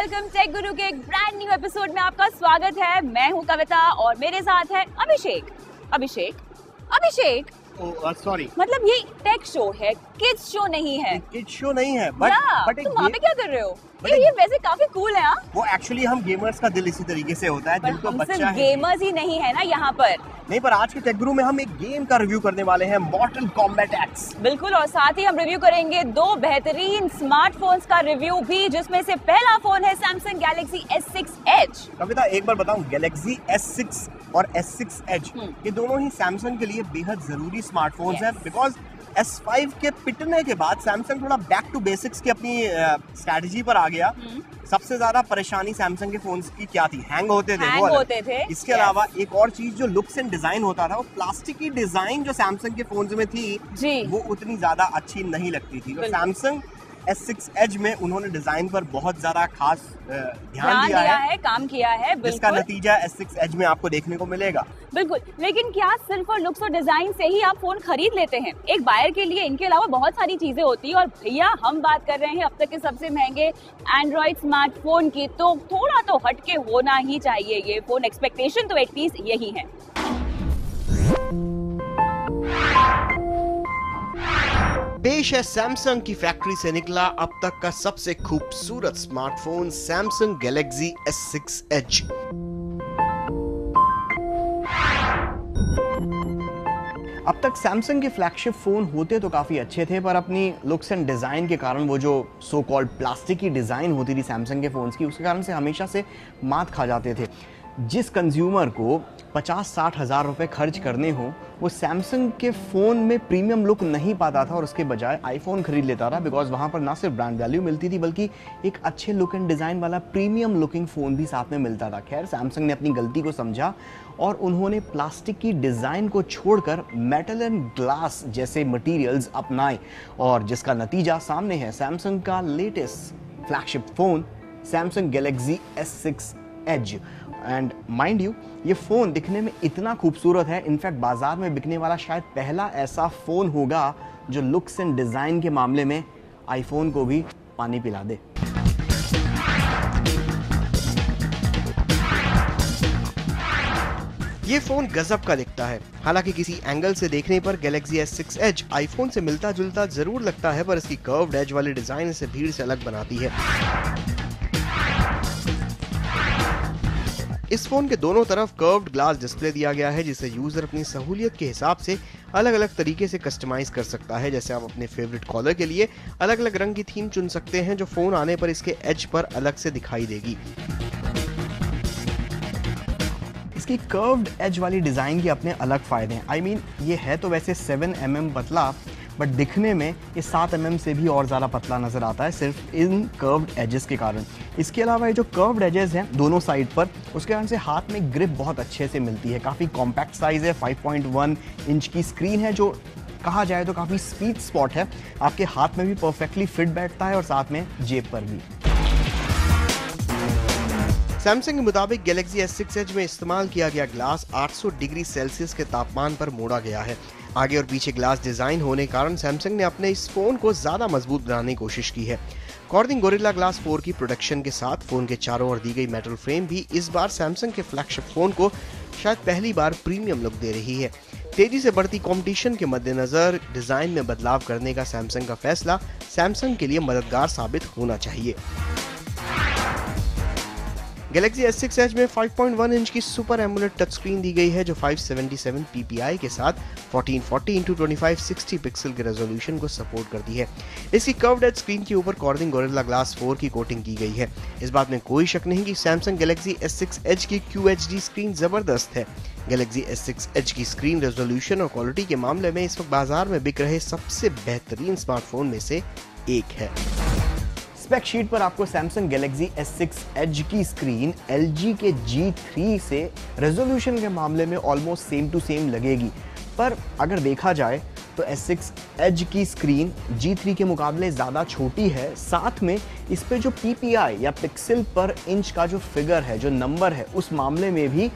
Welcome take गुरु के एक brand new episode में आपका स्वागत है। मैं हूं कविता और मेरे साथ है अभिषेक। सॉरी, मतलब ये टेक शो है, किड्स शो नहीं है। किड्स शो नहीं है, बट तुम वहाँ पे क्या कर रहे हो? ये वैसे काफी कूल है। वो एक्चुअली हम गेमर्स का दिल इसी तरीके से होता है। पर दिल तो हम बच्चा सिर्फ है, गेमर्स ही नहीं है ना यहाँ पर। नहीं, पर आज के टेक गुरु में हम एक गेम का रिव्यू करने वाले हैं, मॉर्टल कॉम्बैट एक्स। बिल्कुल, और साथ ही हम रिव्यू करेंगे दो बेहतरीन स्मार्टफोन्स का रिव्यू भी, जिसमें से पहला फोन है सैमसंग गैलेक्सी S6 Edge। कविता, एक बार बताऊं, गैलेक्सी S6 और S6 Edge ये दोनों ही सैमसंग के लिए बेहद जरूरी स्मार्टफोन्स हैं, बिकॉज S5 के पिटने के बाद सैमसंग थोड़ा बैक टू बेसिक्स की अपनी स्ट्रैटेजी पर आ गया। सबसे ज्यादा परेशानी सैमसंग के फोन्स की क्या थी? हैंग होते थे। इसके अलावा एक और चीज जो लुक्स एंड डिजाइन होता था, वो प्लास्टिक की डिजाइन जो सैमसंग के फोन्स में थी वो उतनी ज्यादा अच्छी नहीं लगती थी। तो सैमसंग S6 Edge में उन्होंने डिजाइन पर बहुत ज्यादा खास ध्यान दिया है, काम किया है, जिसका नतीजा S6 Edge में आपको देखने को मिलेगा। बिल्कुल, लेकिन क्या सिर्फ और लुक्स और डिजाइन से ही आप फोन खरीद लेते हैं? एक बायर के लिए इनके अलावा बहुत सारी चीजें होती है। और भैया, हम बात कर रहे हैं अब तक के सबसे महंगे एंड्रॉइड स्मार्टफोन की, तो थोड़ा तो हटके होना ही चाहिए ये फोन। एक्सपेक्टेशन तो एटलीस्ट यही है। पेश है सैमसंग की फैक्ट्री से निकला अब तक का सबसे खूबसूरत smartphone, Samsung Galaxy S6 Edge। अब तक सैमसंग के फ्लैगशिप फोन होते तो काफी अच्छे थे, पर अपनी लुक्स एंड डिजाइन के कारण, वो जो सो कॉल्ड प्लास्टिक की डिजाइन होती थी सैमसंग के फोन्स की, उसके कारण से हमेशा से मात खा जाते थे। जिस कंज्यूमर को 50-60 हज़ार रुपए खर्च करने हो, वो सैमसंग के फ़ोन में प्रीमियम लुक नहीं पाता था और उसके बजाय आईफोन खरीद लेता था, बिकॉज वहाँ पर ना सिर्फ ब्रांड वैल्यू मिलती थी, बल्कि एक अच्छे लुक एंड डिज़ाइन वाला प्रीमियम लुकिंग फ़ोन भी साथ में मिलता था। खैर, सैमसंग ने अपनी गलती को समझा और उन्होंने प्लास्टिक की डिज़ाइन को छोड़कर मेटल एंड ग्लास जैसे मटीरियल्स अपनाए, और जिसका नतीजा सामने है, सैमसंग का latest flagship phone Samsung Galaxy S6 Edge। And mind you, ये फ़ोन दिखने में इतना खूबसूरत है, इनफैक्ट बाजार में बिकने वाला शायद पहला ऐसा फ़ोन होगा जो लुक्स एंड डिज़ाइन के मामले में आईफोन को भी पानी पिला दे। ये फ़ोन गजब का दिखता है। हालांकि किसी एंगल से देखने पर गैलेक्सी S6 Edge आईफोन से मिलता जुलता जरूर लगता है, पर इसकी कर्व्ड एज वाली डिज़ाइन इसे भीड़ से अलग बनाती है। इस फोन के दोनों तरफ कर्व्ड ग्लास डिस्प्ले दिया गया है, जिसे यूजर अपनी सहूलियत के हिसाब से अलग अलग तरीके से कस्टमाइज कर सकता है। जैसे आप अपने फेवरेट कॉलर के लिए अलग अलग रंग की थीम चुन सकते हैं, जो फोन आने पर इसके एज पर अलग से दिखाई देगी। इसकी कर्व्ड एज वाली डिजाइन के अपने अलग फायदे हैं। I mean, ये है तो वैसे 7 mm पतला, बट दिखने में ये 7 mm से भी और ज़्यादा पतला नज़र आता है, सिर्फ इन कर्व्ड एजेस के कारण। इसके अलावा ये जो कर्व्ड एजेस हैं दोनों साइड पर, उसके कारण से हाथ में ग्रिप बहुत अच्छे से मिलती है। काफ़ी कॉम्पैक्ट साइज़ है, 5.1 इंच की स्क्रीन है, जो कहा जाए तो काफ़ी स्वीट स्पॉट है। आपके हाथ में भी परफेक्टली फिट बैठता है और साथ में जेब पर भी। सैमसंग के मुताबिक गैलेक्सी S6 Edge में इस्तेमाल किया गया ग्लास 800 डिग्री सेल्सियस के तापमान पर मोड़ा गया है। आगे और पीछे ग्लास डिजाइन होने के कारण सैमसंग ने अपने इस फोन को ज्यादा मजबूत बनाने की कोशिश की है। कॉर्निंग गोरिल्ला ग्लास 4 की प्रोडक्शन के साथ फोन के चारों ओर दी गई मेटल फ्रेम भी इस बार सैमसंग के फ्लैगशिप फोन को शायद पहली बार प्रीमियम लुक दे रही है। तेजी से बढ़ती कंपटीशन के मद्देनजर डिजाइन में बदलाव करने का सैमसंग का फैसला सैमसंग के लिए मददगार साबित होना चाहिए। गैलेक्सी S6 Edge में 5.1 इंच की सुपर एमोलेड टच स्क्रीन दी गई है, जो 577 ppi के साथ 1440x2560 पिक्सल के रेजोल्यूशन को सपोर्ट करती है। इसकी कर्व्ड एज स्क्रीन के ऊपर कॉर्निंग गोरिल्ला ग्लास 4 की कोटिंग की गई है। इस बात में कोई शक नहीं कि सैमसंग गैलेक्सी S6 Edge की QHD स्क्रीन जबरदस्त है। गैलेक्सी S6 Edge की स्क्रीन रेजोल्यूशन और क्वालिटी के मामले में इस वक्त बाजार में बिक रहे सबसे बेहतरीन स्मार्टफोन में से एक है। स्पेक शीट पर आपको सैमसंग गैलेक्सी S6 Edge की स्क्रीन LG के G3 से रेजोल्यूशन के मामले में ऑलमोस्ट सेम टू सेम लगेगी। पर अगर देखा जाए तो S6 Edge की स्क्रीन G3 के मुकाबले ज़्यादा छोटी है। साथ में इस पे जो PPI या पिक्सल पर इंच का जो फिगर है, जो नंबर है, उस मामले में भी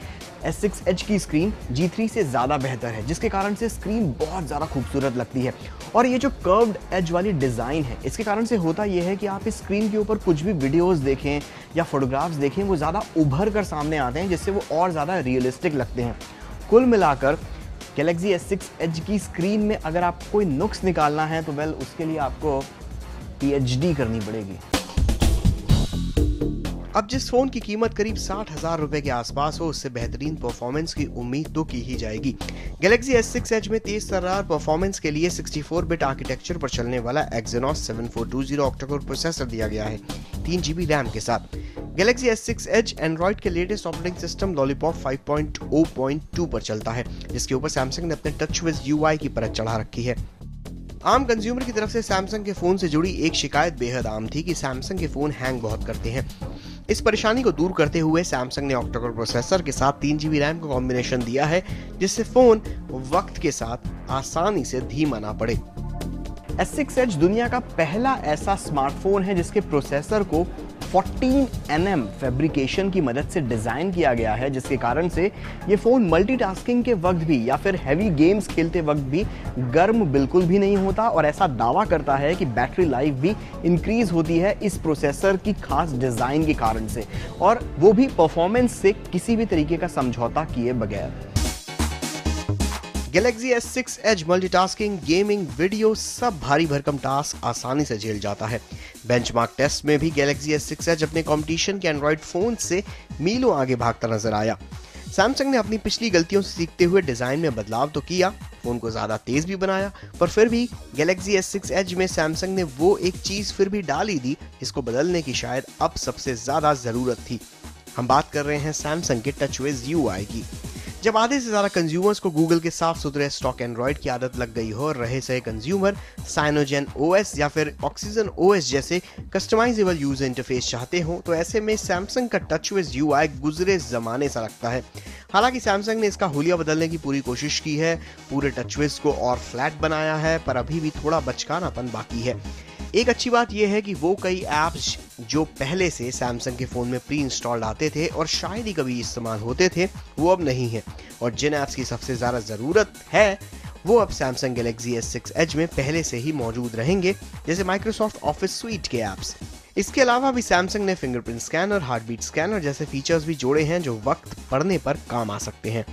S6 Edge की स्क्रीन G3 से ज़्यादा बेहतर है, जिसके कारण से स्क्रीन बहुत ज़्यादा खूबसूरत लगती है। और ये जो कर्व्ड एज वाली डिज़ाइन है, इसके कारण से होता ये है कि आप इस स्क्रीन के ऊपर कुछ भी वीडियोस देखें या फोटोग्राफ्स देखें, वो ज़्यादा उभर कर सामने आते हैं, जिससे वो और ज़्यादा रियलिस्टिक लगते हैं। कुल मिलाकर Galaxy S6 Edge की स्क्रीन में अगर आपको कोई नुक्स निकालना है तो वेल उसके लिए आपको PhD करनी पड़ेगी। अब जिस फोन की कीमत करीब 60,000 रुपए के आसपास हो, उससे बेहतरीन परफॉर्मेंस की उम्मीद तो की ही जाएगी। Galaxy S6 Edge में तेज तर्रार परफॉर्मेंस के लिए 64-बिट आर्किटेक्चर पर चलने वाला Exynos 7420 ऑक्टा-कोर प्रोसेसर दिया गया है, 3 GB रैम के साथ। Galaxy S6 Edge एंड्रॉइड के लेटेस्ट ऑपरेटिंग सिस्टम Lollipop 5.0.2 पर चलता है, जिसके ऊपर सैमसंग ने अपने TouchWiz UI की परत चढ़ा रखी है। आम कंज्यूमर की तरफ से सैमसंग के फोन से जुड़ी एक शिकायत बेहद आम थी कि सैमसंग के फोन हैंग बहुत करते हैं। इस परेशानी को दूर करते हुए सैमसंग ने ऑक्टा-कोर प्रोसेसर के साथ 3 GB रैम का कॉम्बिनेशन दिया है, जिससे फोन वक्त के साथ आसानी से धीमा ना पड़े। S6 Edge दुनिया का पहला ऐसा स्मार्टफोन है जिसके प्रोसेसर को 14nm फैब्रिकेशन की मदद से डिजाइन किया गया है, जिसके कारण से ये फोन मल्टीटास्किंग के वक्त भी या फिर हैवी गेम्स खेलते वक्त भी गर्म बिल्कुल भी नहीं होता, और ऐसा दावा करता है कि बैटरी लाइफ भी इंक्रीज होती है इस प्रोसेसर की खास डिजाइन के कारण से, और वो भी परफॉर्मेंस से किसी भी तरीके का समझौता किए बगैर। Galaxy S6 Edge multitasking, gaming, video सब भारी भरकम टास्क आसानी से झेल जाता है। बेंचमार्क टेस्ट में भी Galaxy S6 Edge अपने कंपटीशन के एंड्रॉइड फोन से मीलों आगे भागता नजर आया। सैमसंग ने अपनी पिछली गलतियों से सीखते हुए डिजाइन में बदलाव तो किया, फोन को ज्यादा तेज भी बनाया, पर फिर भी Galaxy S6 Edge में सैमसंग ने वो एक चीज फिर भी डाल ही दी जिसको बदलने की शायद अब सबसे ज्यादा जरूरत थी। हम बात कर रहे हैं सैमसंग के TouchWiz UI की। जब आधे से ज्यादा कंज्यूमर्स को गूगल के साफ सुथरे स्टॉक एंड्रॉइड की आदत लग गई हो और रहे सहे कंज्यूमर साइनोजेन OS या फिर ऑक्सीजन OS जैसे कस्टमाइजेबल यूजर इंटरफेस चाहते हो, तो ऐसे में सैमसंग का TouchWiz UI गुजरे जमाने सा लगता है। हालांकि सैमसंग ने इसका हुलिया बदलने की पूरी कोशिश की है, पूरे TouchWiz को और फ्लैट बनाया है, पर अभी भी थोड़ा बचकानापन बाकी है। एक अच्छी बात यह है कि वो कई ऐप्स जो पहले से सैमसंग के फोन में प्री इंस्टॉल्ड आते थे और शायद ही कभी इस्तेमाल होते थे, वो अब नहीं है, और जिन ऐप्स की सबसे ज्यादा जरूरत है वो अब सैमसंग Galaxy S6 Edge में पहले से ही मौजूद रहेंगे, जैसे माइक्रोसॉफ्ट ऑफिस स्वीट के ऐप्स। इसके अलावा भी सैमसंग ने फिंगरप्रिंट स्कैनर, हार्टबीट स्कैनर जैसे फीचर्स भी जोड़े हैं जो वक्त पड़ने पर काम आ सकते हैं।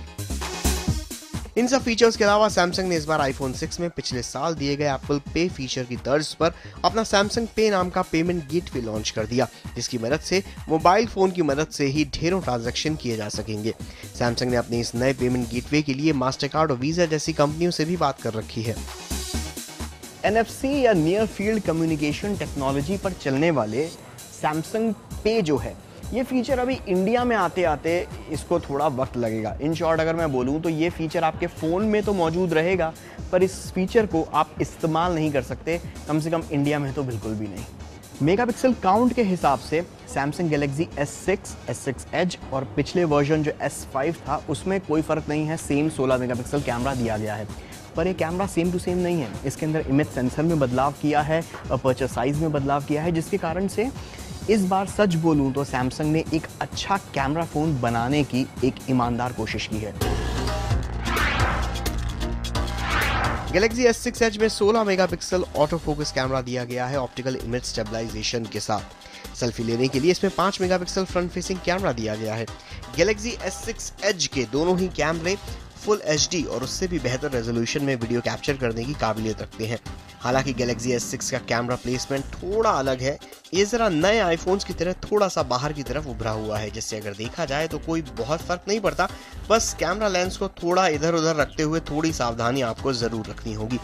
इन सब फीचर्स के अलावा सैमसंग ने इस बार iPhone 6 में पिछले साल दिए गए Apple Pay फीचर की तर्ज पर अपना सैमसंग पे नाम का पेमेंट गेटवे लॉन्च कर दिया, जिसकी मदद से मोबाइल फोन की मदद से ही ढेरों ट्रांजैक्शन किए जा सकेंगे। सैमसंग ने अपने इस नए पेमेंट गेटवे के लिए मास्टरकार्ड और वीजा जैसी कंपनियों से भी बात कर रखी है। NFC या नियर फील्ड कम्युनिकेशन टेक्नोलॉजी पर चलने वाले सैमसंग पे जो है, ये फीचर अभी इंडिया में आते आते इसको थोड़ा वक्त लगेगा। इन शॉर्ट अगर मैं बोलूँ तो ये फीचर आपके फ़ोन में तो मौजूद रहेगा, पर इस फीचर को आप इस्तेमाल नहीं कर सकते, कम से कम इंडिया में तो बिल्कुल भी नहीं। मेगापिक्सल काउंट के हिसाब से Samsung Galaxy S6, S6 Edge और पिछले वर्जन जो S5 था उसमें कोई फ़र्क नहीं है, सेम 16 मेगापिक्सल कैमरा दिया गया है। पर ये कैमरा सेम टू सेम नहीं है, इसके अंदर इमेज सेंसर में बदलाव किया है, अपर्चर साइज़ में बदलाव किया है, जिसके कारण से इस बार सच बोलूं तो सैमसंग ने एक अच्छा कैमरा फोन बनाने की एक ईमानदार कोशिश की है। Galaxy S6 Edge में 16 मेगापिक्सल ऑटो फोकस कैमरा दिया गया है ऑप्टिकल इमेज स्टेबलाइजेशन के साथ। सेल्फी लेने के लिए इसमें 5 मेगापिक्सल फ्रंट फेसिंग कैमरा दिया गया है। Galaxy S6 Edge के दोनों ही कैमरे फुल HD और उससे भी बेहतर रेजोल्यूशन में वीडियो कैप्चर करने की काबिलियत रखते हैं। हालांकि Galaxy S6 का कैमरा प्लेसमेंट थोड़ा अलग है, ये जरा नए आईफोन्स की तरह थोड़ा सा बाहर की तरफ उभरा हुआ है, जिससे अगर देखा जाए तो कोई बहुत फर्क नहीं पड़ता, बस कैमरा लेंस को थोड़ा इधर उधर रखते हुए थोड़ी सावधानी आपको जरूर रखनी होगी।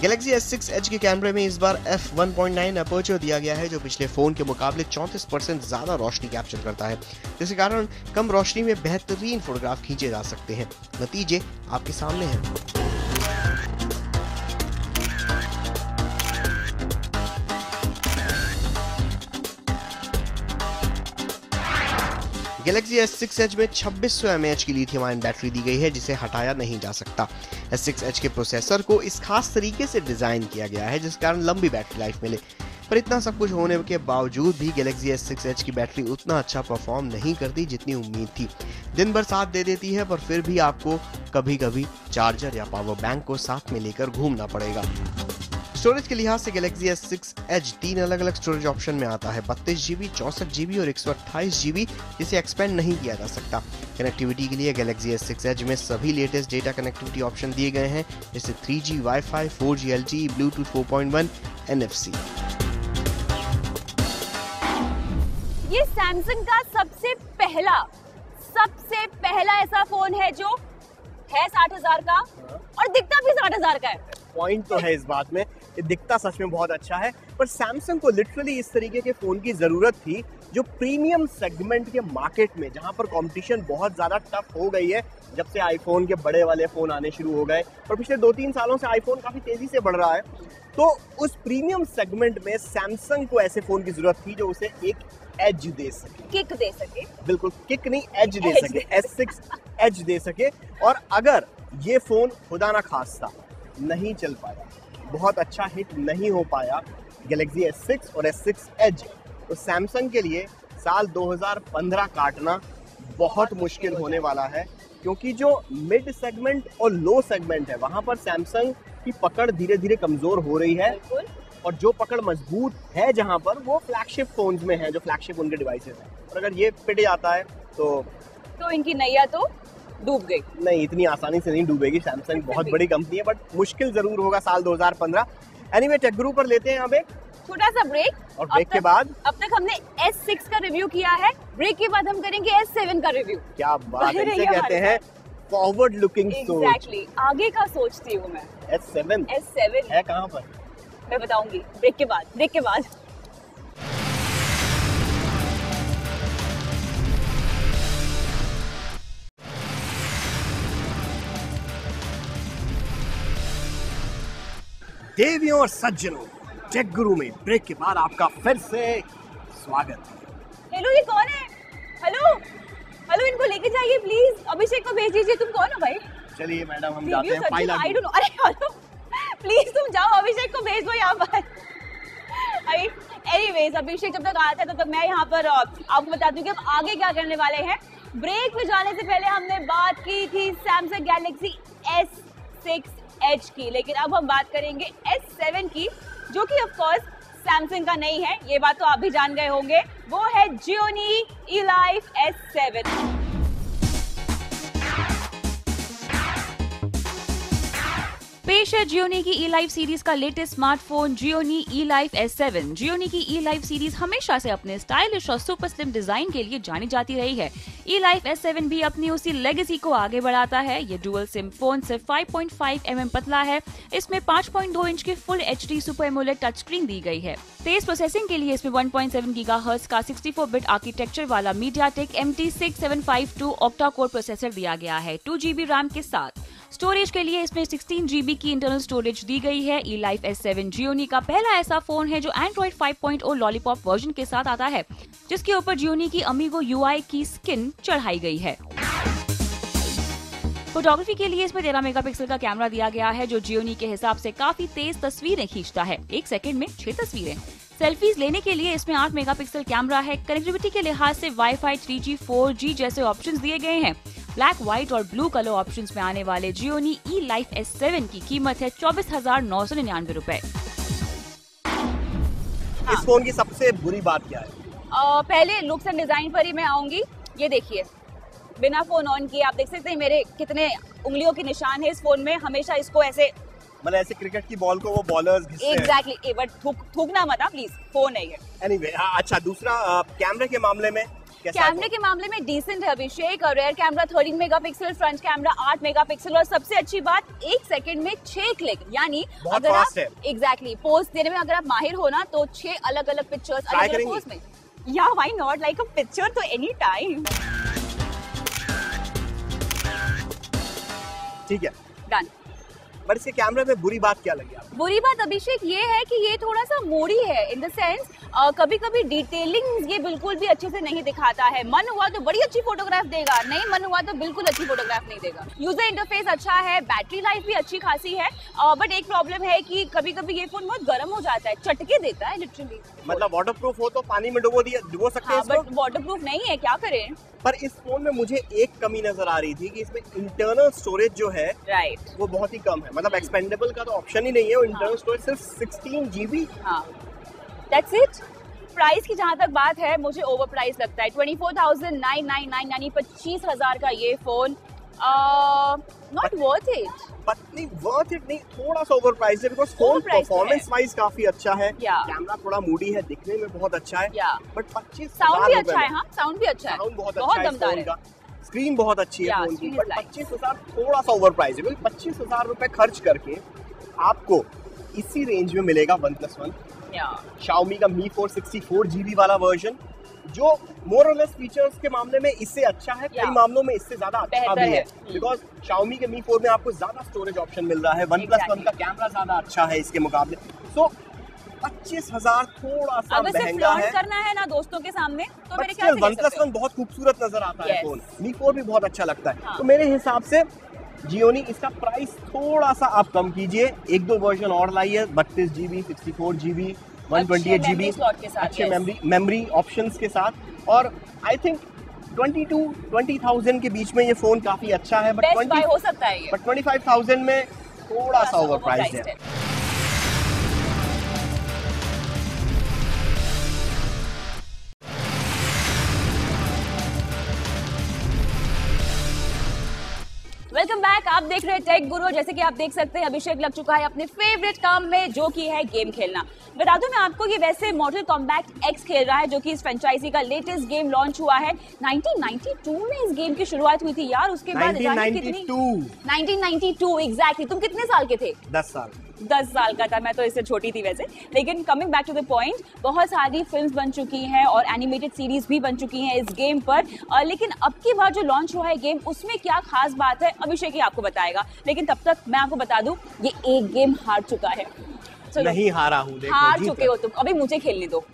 Galaxy S6 Edge के कैमरे में इस बार f1.9 अपर्चर दिया गया है, जो पिछले फोन के मुकाबले 34% ज्यादा रोशनी कैप्चर करता है, जिसके कारण कम रोशनी में बेहतरीन फोटोग्राफ खींचे जा सकते हैं। नतीजे आपके सामने हैं। Galaxy S6 Edge में 2600 mAh की लिथियम आयन बैटरी दी गई है जिसे हटाया नहीं जा सकता। S6 Edge के प्रोसेसर को इस खास तरीके से डिजाइन किया गया है जिस कारण लंबी बैटरी लाइफ मिले। पर इतना सब कुछ होने के बावजूद भी Galaxy S6 Edge की बैटरी उतना अच्छा परफॉर्म नहीं करती जितनी उम्मीद थी। दिन भर साथ दे देती है पर फिर भी आपको कभी कभी चार्जर या पावर बैंक को साथ में लेकर घूमना पड़ेगा। स्टोरेज के लिहाज से Galaxy S6 Edge 3 अलग अलग स्टोरेज ऑप्शन में आता है, 32GB, 64GB और 128GB, जिसे एक्सपेंड नहीं किया जा सकता। कनेक्टिविटी के लिए Galaxy S6 Edge में सभी लेटेस्ट डेटा कनेक्टिविटी ऑप्शन दिए गए हैं जैसे 3G Wi-Fi, 4G LTE, Bluetooth 4.1, NFC। ये सैमसंग का सबसे पहला ऐसा फोन है जो है 60,000 का और दिखता भी 60,000 का है। पॉइंट तो है इस बात में, ये दिखता सच में बहुत अच्छा है, पर सैमसंग को लिटरली इस तरीके के फोन की जरूरत थी जो प्रीमियम सेगमेंट के मार्केट में, जहां पर कंपटीशन बहुत ज्यादा टफ हो गई है जब से आईफोन के बड़े वाले फोन आने शुरू हो गए और पिछले 2-3 सालों से आईफोन काफी तेजी से बढ़ रहा है। तो उस प्रीमियम सेगमेंट में सैमसंग को ऐसे फोन की जरूरत थी जो उसे एक एज दे सके, किक दे सके, बिल्कुल किक नहीं एज दे सके, S6 एज दे सके। और अगर ये फोन खुदा ना खास्ता नहीं चल पाया, बहुत अच्छा हिट नहीं हो पाया Galaxy S6 और S6 Edge, तो सैमसंग के लिए साल 2015 काटना बहुत मुश्किल होने वाला है, क्योंकि जो मिड सेगमेंट और लो सेगमेंट है वहां पर सैमसंग की पकड़ धीरे धीरे कमजोर हो रही है और जो पकड़ मजबूत है जहां पर वो फ्लैगशिप फोन्स में है, जो फ्लैगशिप उनके डिवाइसेस हैं। और अगर ये पिट जाता है तो इनकी नैया तो डूब गई। नहीं, इतनी आसानी से नहीं डूबेगी। सैमसंग बहुत बड़ी कंपनी है, बट मुश्किल जरूर होगा साल 2015। एनीवे, टेक गुरु पर लेते हैं अब एक छोटा सा ब्रेक और ब्रेक के बाद अब तक हमने S6 का रिव्यू किया है, ब्रेक के बाद हम करेंगे S7 का रिव्यू। क्या बात है, इसे कहते हैं फॉरवर्ड लुकिंग सोच। एग्जैक्टली, आगे का सोचती हूँ मैं। S7 है कहाँ पर, मैं बताऊंगी ब्रेक के बाद। देवियों और सज्जनों, टेक गुरु में ब्रेक के बाद आपका फिर से स्वागत है। हेलो, ये कौन है? हेलो, इनको लेके जाइए प्लीज, अभिषेक को भेज दीजिए। तुम कौन हो भाई? चलिए मैडम, हम जाते हैं फाइल। I don't know. अरे हेलो, प्लीज तुम जाओ, अभिषेक को भेज दो यहाँ पर। एनीवेज, अभिषेक जब तक आता है तब तक मैं यहाँ पर आपको बता दूं कि हम आगे क्या करने वाले हैं। ब्रेक में जाने से पहले हमने बात की थी सैमसंग गैलेक्सी S6 Edge की, लेकिन अब हम बात करेंगे S7 की, जो कि ऑफ कोर्स सैमसंग का नहीं है, ये बात तो आप भी जान गए होंगे। वो है Gionee E-Life S7। पेश है Gionee की E-Life सीरीज का latest smartphone Gionee E-Life S7। Gionee की E-Life सीरीज हमेशा से अपने स्टाइलिश और सुपर स्लिम डिजाइन के लिए जानी जाती रही है। E-Life S7 भी अपनी उसी लेगेसी को आगे बढ़ाता है। ये डुअल सिम फोन सिर्फ 5.5 mm पतला है। इसमें 5.2 इंच की full HD super AMOLED touch screen दी गई है। तेज प्रोसेसिंग के लिए इसमें 1.7 गीगाहर्ट्ज का 64-बिट आर्किटेक्चर वाला MediaTek MT6752 octa core processor दिया गया है, 2GB रैम के साथ। स्टोरेज के लिए इसमें 16GB की इंटरनल स्टोरेज दी गई है। E-Life S7 Gionee का पहला ऐसा फोन है जो Android 5.0 लॉलीपॉप वर्जन के साथ आता है, जिसके ऊपर Gionee की Amigo UI की स्किन चढ़ाई गई है। फोटोग्राफी के लिए इसमें 13 मेगापिक्सल का कैमरा दिया गया है, जो Gionee के हिसाब से काफी तेज तस्वीरें खींचता है, 1 सेकंड में 6 तस्वीरें। सेल्फीज लेने के लिए इसमें 8 मेगापिक्सल कैमरा है। कनेक्टिविटी के लिहाज से Wi-Fi 3G 4G जैसे ऑप्शंस दिए गए हैं। ब्लैक, व्हाइट और ब्लू कलर ऑप्शंस में आने वाले Gionee E-Life S7 की कीमत है 24,999 रुपए। इस फोन की सबसे बुरी बात क्या है? पहले लुक्स एंड डिजाइन पर ही मैं आऊंगी। ये देखिए, बिना फोन ऑन किए आप देख सकते हैं मेरे कितने उंगलियों के निशान है इस फोन में। हमेशा इसको ऐसे, मतलब ऐसे क्रिकेट की बॉल को वो बॉलर्स घिसते हैं। एग्जैक्टली, बट थूकना मत प्लीज, फोन है ये। एनीवे, अच्छा, दूसरा कैमरे के मामले में कैमरे के मामले में डिसेंट है Abhishek. Rear camera 13 megapixel, front camera 8 megapixel और सबसे अच्छी बात 1 सेकंड में 6 क्लिक, यानी अगर आप एग्जैक्टली पोस्ट देने में अगर आप माहिर हो ना तो 6 अलग अलग पिक्चर्स अलग अलग पोस्ट में, या why not, like a picture तो एनी टाइम। ठीक है, डन। बट इसके कैमरे में बुरी बात क्या लगी आपको? बुरी बात अभिषेक ये है कि ये थोड़ा सा मोड़ी है, इन द सेंस कभी कभी डिटेलिंग ये बिल्कुल भी अच्छे से नहीं दिखाता है। मन हुआ तो बड़ी अच्छी फोटोग्राफ देगा, नहीं मन हुआ तो बिल्कुल अच्छी फोटोग्राफ नहीं देगा। यूजर इंटरफेस अच्छा है, बैटरी लाइफ भी अच्छी खासी है, बट एक प्रॉब्लम है कि कभी कभी ये फोन बहुत गर्म हो जाता है, चटके देता है लिटरली। मतलब वाटरप्रूफ हो तो पानी में डुबो सकते हैं इसको? बट वाटरप्रूफ नहीं है, क्या करें। पर इस फोन में मुझे एक कमी नजर आ रही थी कि इसमें इंटरनल स्टोरेज जो है राइट वो बहुत ही कम है। मतलब एक्सपेंडेबल का तो ऑप्शन ही नहीं है, वो इंटरनल स्टोरेज सिर्फ 16 GB। हाँ, दैट्स इट। प्राइस की जहाँ तक बात है मुझे ओवर प्राइस लगता है। 24,999 यानी 25,000 का ये phone not worth it. But नहीं वर्थ इट नहीं, थोड़ा सा ओवर प्राइस है बिकॉज फोन परफॉर्मेंस वाइज काफी अच्छा है, कैमरा थोड़ा मूडी है, दिखने में बहुत अच्छा है, बट 25,000 साउंड भी अच्छा है। हाँ, साउंड भी अच्छा है, साउंड बहुत अच्छा है दमदार का, स्क्रीन बहुत अच्छी है फोन की, बट nice. 25,000 थोड़ा सा ओवर प्राइस है क्योंकि 25,000 रुपए खर्च करके आपको इसी रेंज में मिलेगा OnePlus One, Xiaomi का Mi 4 64 GB वाला वर्जन जो मोर और लेस फीचर्स के मामले में इससे अच्छा है, कई मामलों में इससे ज्यादा अच्छा भी है बिकॉज Xiaomi के Mi 4 में आपको ज्यादा स्टोरेज ऑप्शन मिल रहा है, OnePlus One का कैमरा ज्यादा अच्छा है इसके मुकाबले। सो 25,000 थोड़ा सा महंगा है, करना है ना दोस्तों के सामने तो मेरे ख्याल से OnePlus One बहुत खूबसूरत नजर आता है फोन, Mi 4 भी बहुत अच्छा लगता है। तो मेरे हिसाब से जियोनी इसका प्राइस थोड़ा सा आप कम कीजिए, एक दो वर्जन और लाइए 32 GB 64 GB 128 GB अच्छे मेमोरी ऑप्शंस के साथ, और आई थिंक 22-20,000 के बीच में ये फोन काफी अच्छा है, बट 25,000 में थोड़ा सा ओवर प्राइस है। वेलकम बैक, आप देख रहे हैं टेक गुरु। जैसे कि आप देख सकते हैं अभिषेक लग चुका है अपने फेवरेट काम में जो कि है गेम खेलना। बता दूं मैं आपको, ये वैसे मॉर्टल कॉम्बैट X खेल रहा है जो कि इस फ्रेंचाइजी का लेटेस्ट गेम लॉन्च हुआ है। 1992 में इस गेम की शुरुआत हुई थी यार, उसके बाद 1992 एग्जैक्टली। तुम कितने साल के थे? 10 साल का था मैं, तो इससे छोटी थी वैसे। लेकिन coming back to the point, बहुत सारी फिल्म्स बन चुकी हैं और एनिमेटेड सीरीज भी बन चुकी हैं इस गेम पर, लेकिन अब की बार जो लॉन्च हुआ है गेम, उसमें क्या खास बात है अभिषेक ही आपको बताएगा। लेकिन तब तक मैं आपको बता दूं, ये एक गेम हार चुका है। नहीं हारा हूं, हार चुके हो तुम, अभी मुझे खेलने दो।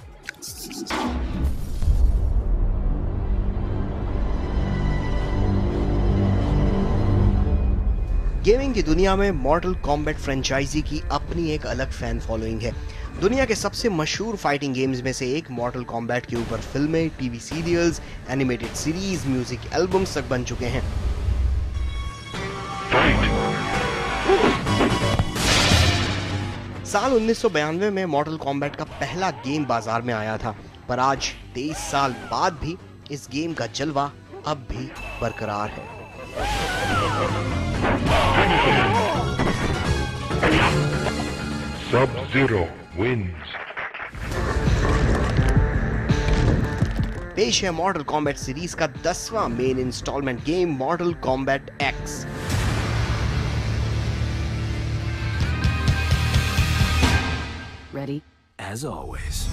गेमिंग की दुनिया में मॉर्टल कॉम्बैट फ्रेंचाइजी की अपनी एक अलग फैन फॉलोइंग है। दुनिया के सबसे मशहूर फाइटिंग गेम्स में से एक मॉर्टल कॉम्बैट के ऊपर फिल्में, TV serials, animated series, music albums तक बन चुके हैं। साल 1992 में मॉर्टल कॉम्बैट का पहला गेम बाजार में आया था, पर आज 23 साल बाद भी इस गेम का जलवा अब भी बरकरार है। Sub-Zero wins. पेश है मॉर्टल कॉम्बैट सीरीज का 10वां main instalment game Mortal Kombat X। Ready? As always.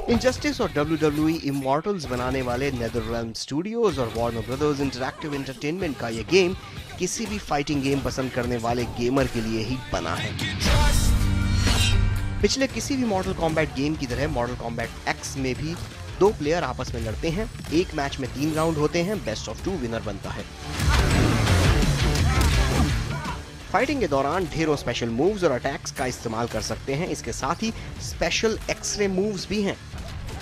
Injustice और WWE इमॉर्टल्स बनाने वाले नेदरलैंड स्टूडियोज और वार्नर ब्रदर्स इंटरैक्टिव एंटरटेनमेंट का यह गेम किसी भी फाइटिंग गेम पसंद करने वाले गेमर के लिए ही बना है। पिछले किसी भी मॉर्टल कॉम्बैट गेम की तरह मॉर्टल कॉम्बैट X में भी 2 प्लेयर आपस में लड़ते हैं। एक मैच में 3 राउंड होते हैं, बेस्ट ऑफ 2 विनर बनता है। फाइटिंग के दौरान ढेरों स्पेशल मूव्स और अटैक्स का इस्तेमाल कर सकते हैं। इसके साथ ही स्पेशल एक्सरे मूव्स भी हैं।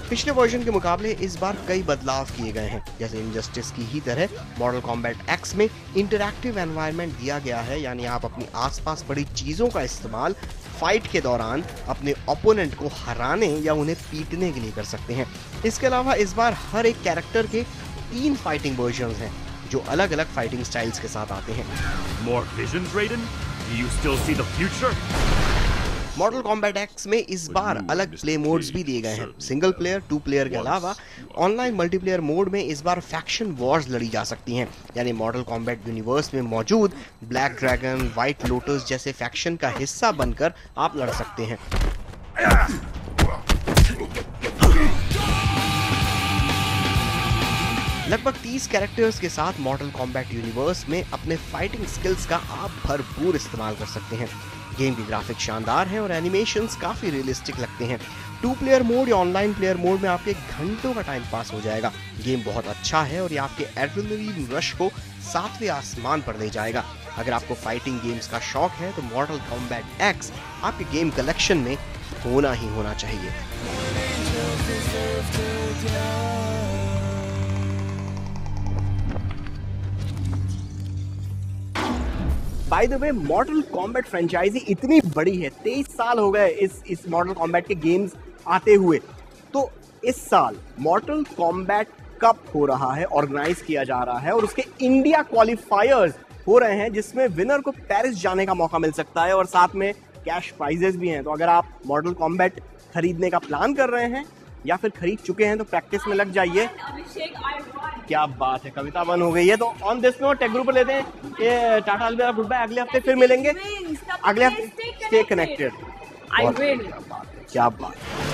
पिछले वर्जन के मुकाबले इस बार कई बदलाव किए गए हैं। जैसे इनजस्टिस की ही तरह मॉर्टल कॉम्बैट X में इंटरैक्टिव एनवायरनमेंट दिया गया है, यानी आप अपनी आसपास पड़ी चीजों का इस्तेमाल फाइट के दौरान अपने ओपोनेंट को हराने या उन्हें पीटने के लिए कर सकते हैं। इसके अलावा इस बार हर एक कैरेक्टर के 3 फाइटिंग वर्जन्स हैं जो अलग अलग फाइटिंग स्टाइल्स के साथ आते हैं। More visions, Raiden? Do you still see the future? मॉर्टल Kombat X में इस बार अलग प्ले मोड्स भी दिए गए हैं। सिंगल प्लेयर, 2 प्लेयर के अलावा ऑनलाइन मल्टीप्लेयर मोड में इस बार फैक्शन वॉर्स लड़ी जा सकती हैं, यानी मॉर्टल कॉम्बैट यूनिवर्स में मौजूद ब्लैक ड्रैगन, व्हाइट लोटस जैसे फैक्शन का हिस्सा बनकर आप लड़ सकते हैं। लगभग 30 कैरेक्टर्स के साथ मॉर्टल कॉम्बैट यूनिवर्स में अपने फाइटिंग स्किल्स का आप भरपूर इस्तेमाल कर सकते हैं। गेम की ग्राफिक्स शानदार हैं और एनिमेशंस काफी रियलिस्टिक लगते हैं। 2 प्लेयर मोड या ऑनलाइन प्लेयर मोड में आपके घंटों का टाइम पास हो जाएगा। गेम बहुत अच्छा है और ये आपके एड्रेनलिन रश को 7वें आसमान पर ले जाएगा। अगर आपको फाइटिंग गेम्स का शौक है तो मॉर्टल कॉम्बैट X आपके गेम कलेक्शन में होना ही होना चाहिए। By the way Mortal Kombat franchise इतनी बड़ी है, 23 साल हो गए इस मॉर्टल कॉम्बैट के गेम्स आते हुए। तो इस साल मॉर्टल कॉम्बैट कप हो रहा है, ऑर्गेनाइज किया जा रहा है और उसके इंडिया क्वालिफायर्स हो रहे हैं, जिसमें विनर को पेरिस जाने का मौका मिल सकता है और साथ में कैश प्राइजेस भी हैं। तो अगर आप मॉर्टल कॉम्बैट खरीदने का प्लान कर रहे हैं या फिर खरीद चुके हैं तो प्रैक्टिस में लग जाइए। क्या बात है, कविता बन हो गई है। तो on this note take group पर लेते हैं ये टाटा अलविदा, गुड बाय। अगले हफ्ते फिर मिलेंगे, अगले हफ्ते स्टे कनेक्टेड। I will. क्या बात है।